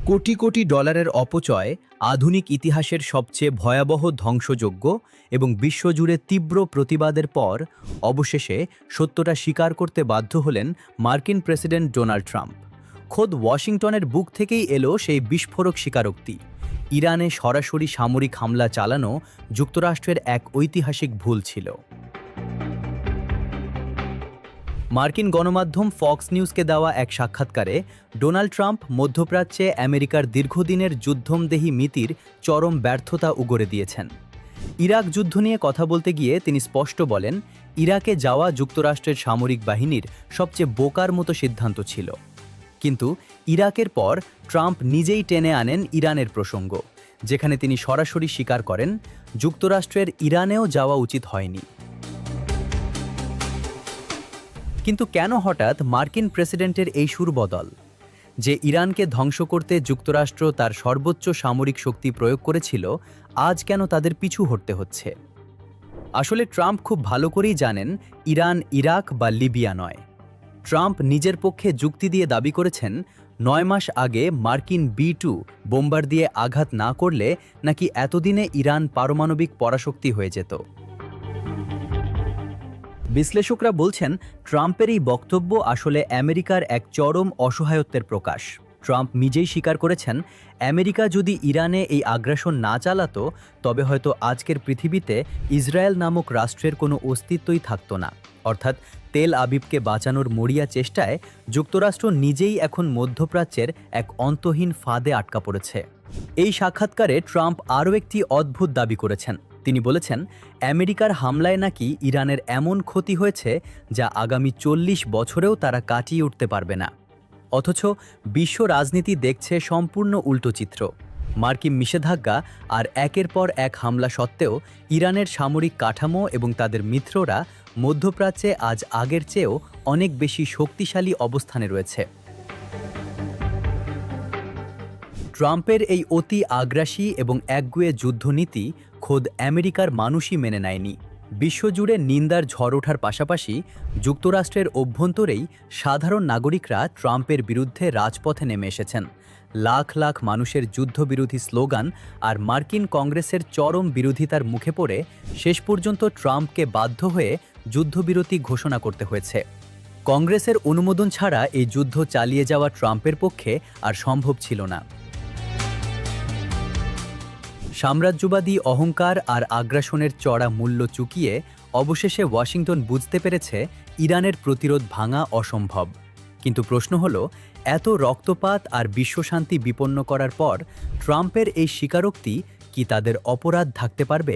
কোটি কোটি ডলারের অপচয় আধুনিক ইতিহাসের সবচেয়ে ভয়াবহ ধ্বংসযজ্ঞ এবং বিশ্বজুড়ে তীব্র প্রতিবাদের পর অবশেষে সত্যটা স্বীকার করতে বাধ্য হলেন মার্কিন প্রেসিডেন্ট ডোনাল্ড ট্রাম্প। খোদ ওয়াশিংটনের বুক থেকেই এলো সেই বিস্ফোরক স্বীকারোক্তি। ইরানে সরাসরি সামরিক হামলা চালানো যুক্তরাষ্ট্রের এক ঐতিহাসিক ভুল ছিল। মার্কিন গণমাধ্যম ফক্স নিউজকে দেওয়া এক সাক্ষাৎকারে ডোনাল্ড ট্রাম্প মধ্যপ্রাচ্যে আমেরিকার দীর্ঘদিনের যুদ্ধমদেহী নীতির চরম ব্যর্থতা উগরে দিয়েছেন। ইরাক যুদ্ধ নিয়ে কথা বলতে গিয়ে তিনি স্পষ্ট বলেন, ইরাকে যাওয়া যুক্তরাষ্ট্রের সামরিক বাহিনীর সবচেয়ে বোকার মতো সিদ্ধান্ত ছিল। কিন্তু ইরাকের পর ট্রাম্প নিজেই টেনে আনেন ইরানের প্রসঙ্গ, যেখানে তিনি সরাসরি স্বীকার করেন যুক্তরাষ্ট্রের ইরানেও যাওয়া উচিত হয়নি। কিন্তু কেন হঠাৎ মার্কিন প্রেসিডেন্টের এই সুরবদল? যে ইরানকে ধ্বংস করতে যুক্তরাষ্ট্র তার সর্বোচ্চ সামরিক শক্তি প্রয়োগ করেছিল, আজ কেন তাদের পিছু হটতে হচ্ছে? আসলে ট্রাম্প খুব ভালো করেই জানেন ইরান ইরাক বা লিবিয়া নয়। ট্রাম্প নিজের পক্ষে যুক্তি দিয়ে দাবি করেছেন ৯ মাস আগে মার্কিন B-2 বোম্বার দিয়ে আঘাত না করলে নাকি এতদিনে ইরান পারমাণবিক পরাশক্তি হয়ে যেত। বিশ্লেষকরা বলছেন ট্রাম্পের এই বক্তব্য আসলে আমেরিকার এক চরম অসহায়ত্বের প্রকাশ। ট্রাম্প নিজেই স্বীকার করেছেন, আমেরিকা যদি ইরানে এই আগ্রাসন না চালাতো তবে হয়তো আজকের পৃথিবীতে ইসরায়েল নামক রাষ্ট্রের কোনো অস্তিত্বই থাকতো না। অর্থাৎ তেল আবিবকে বাঁচানোর মরিয়া চেষ্টায় যুক্তরাষ্ট্র নিজেই এখন মধ্যপ্রাচ্যের এক অন্তহীন ফাঁদে আটকা পড়েছে। এই সাক্ষাৎকারে ট্রাম্প আরও একটি অদ্ভুত দাবি করেছেন। তিনি বলেছেন, আমেরিকার হামলায় নাকি ইরানের এমন ক্ষতি হয়েছে যা আগামী ৪০ বছরেও তারা কাটিয়ে উঠতে পারবে না। অথচ বিশ্ব রাজনীতি দেখছে সম্পূর্ণ উল্টো চিত্র। মার্কিন নিষেধাজ্ঞা আর একের পর এক হামলা সত্ত্বেও ইরানের সামরিক কাঠামো এবং তাদের মিত্ররা মধ্যপ্রাচ্যে আজ আগের চেয়েও অনেক বেশি শক্তিশালী অবস্থানে রয়েছে। ট্রাম্পের এই অতি আগ্রাসী এবং একগুঁয়ে যুদ্ধনীতি খোদ আমেরিকার মানুষই মেনে নেয়নি। বিশ্বজুড়ে নিন্দার ঝড় ওঠার পাশাপাশি যুক্তরাষ্ট্রের অভ্যন্তরেই সাধারণ নাগরিকরা ট্রাম্পের বিরুদ্ধে রাজপথে নেমে এসেছেন। লাখ লাখ মানুষের যুদ্ধবিরোধী স্লোগান আর মার্কিন কংগ্রেসের চরম বিরোধিতার মুখে পড়ে শেষ পর্যন্ত ট্রাম্পকে বাধ্য হয়ে যুদ্ধবিরতি ঘোষণা করতে হয়েছে। কংগ্রেসের অনুমোদন ছাড়া এই যুদ্ধ চালিয়ে যাওয়া ট্রাম্পের পক্ষে আর সম্ভব ছিল না। সাম্রাজ্যবাদী অহংকার আর আগ্রাসনের চড়া মূল্য চুকিয়ে অবশেষে ওয়াশিংটন বুঝতে পেরেছে ইরানের প্রতিরোধ ভাঙা অসম্ভব। কিন্তু প্রশ্ন হলো, এত রক্তপাত আর বিশ্বশান্তি বিপন্ন করার পর ট্রাম্পের এই স্বীকারোক্তি কি তাদের অপরাধ থাকতে পারবে?